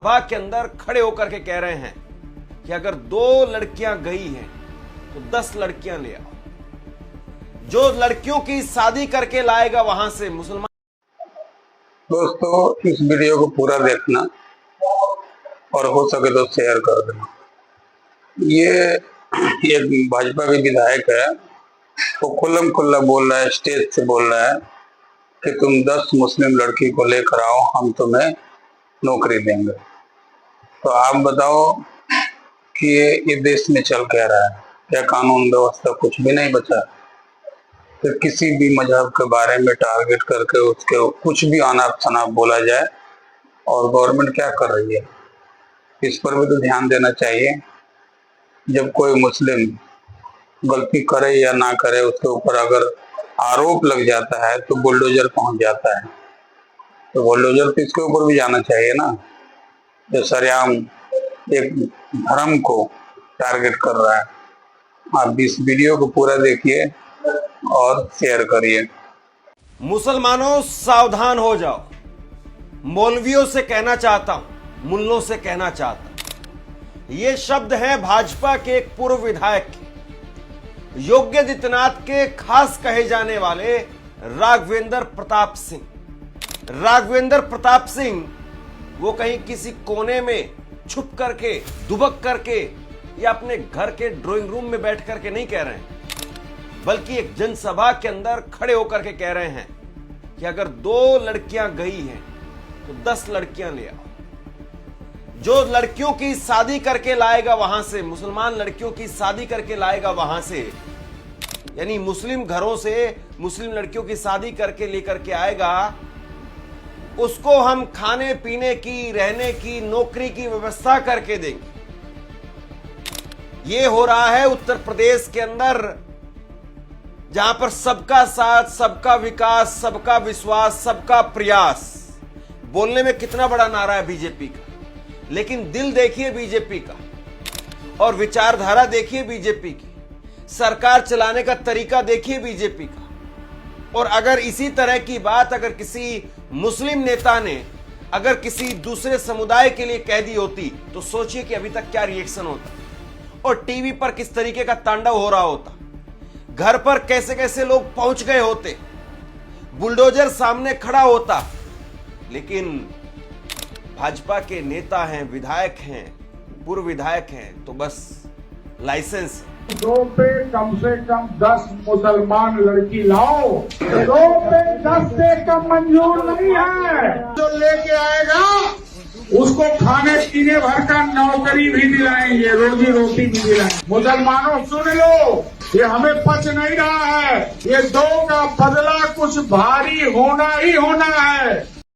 सभा के अंदर खड़े होकर के कह रहे हैं कि अगर 2 लड़कियां गई हैं तो 10 लड़कियां ले आओ। जो लड़कियों की शादी करके लाएगा वहां से मुसलमान। दोस्तों, इस वीडियो को पूरा देखना और हो सके तो शेयर कर देना। ये एक भाजपा के विधायक है, वो खुल्लम खुल्ला बोल रहा है, स्टेज से बोल रहा है कि तुम 10 मुस्लिम लड़की को लेकर आओ, हम तुम्हें नौकरी देंगे। तो आप बताओ कि ये देश में चल क्या रहा है? क्या कानून व्यवस्था कुछ भी नहीं बचा? तो किसी भी मजहब के बारे में टारगेट करके उसके कुछ भी अनाप शनाप बोला जाए, और गवर्नमेंट क्या कर रही है इस पर भी तो ध्यान देना चाहिए। जब कोई मुस्लिम गलती करे या ना करे, उसके ऊपर अगर आरोप लग जाता है तो बुलडोजर पहुंच जाता है। तो बुलडोजर तो इसके ऊपर भी जाना चाहिए ना, जो सरेआम एक धर्म को टारगेट कर रहा है। आप इस वीडियो को पूरा देखिए और शेयर करिए। मुसलमानों सावधान हो जाओ। मौलवियों से कहना चाहता हूं, मुल्लों से कहना चाहता हूं। ये शब्द हैं भाजपा के एक पूर्व विधायक के, योगी आदित्यनाथ के खास कहे जाने वाले राघवेंद्र प्रताप सिंह। राघवेंद्र प्रताप सिंह वो कहीं किसी कोने में छुप करके, दुबक करके या अपने घर के ड्राइंग रूम में बैठ करके नहीं कह रहे हैं, बल्कि एक जनसभा के अंदर खड़े होकर के कह रहे हैं कि अगर 2 लड़कियां गई हैं तो 10 लड़कियां ले आओ। जो लड़कियों की शादी करके लाएगा वहां से, मुसलमान लड़कियों की शादी करके लाएगा वहां से, यानी मुस्लिम घरों से मुस्लिम लड़कियों की शादी करके लेकर के आएगा, उसको हम खाने पीने की, रहने की, नौकरी की व्यवस्था करके देंगे। यह हो रहा है उत्तर प्रदेश के अंदर, जहां पर सबका साथ, सबका विकास, सबका विश्वास, सबका प्रयास। बोलने में कितना बड़ा नारा है बीजेपी का, लेकिन दिल देखिए बीजेपी का और विचारधारा देखिए बीजेपी की, सरकार चलाने का तरीका देखिए बीजेपी का। और अगर इसी तरह की बात अगर किसी मुस्लिम नेता ने अगर किसी दूसरे समुदाय के लिए कह दी होती तो सोचिए कि अभी तक क्या रिएक्शन होता, और टीवी पर किस तरीके का तांडव हो रहा होता, घर पर कैसे कैसे लोग पहुंच गए होते, बुलडोजर सामने खड़ा होता। लेकिन भाजपा के नेता हैं, विधायक हैं, पूर्व विधायक हैं, तो बस लाइसेंस। 2 पे कम से कम 10 मुसलमान लड़की लाओ। 2 पे 10 से कम मंजूर नहीं है। जो लेके आएगा उसको खाने पीने भर का नौकरी भी दिलाएंगे, रोजी रोटी भी दिलाएंगे। मुसलमानों सुन लो, ये हमें पच नहीं रहा है। ये 2 का बदला कुछ भारी होना ही होना है।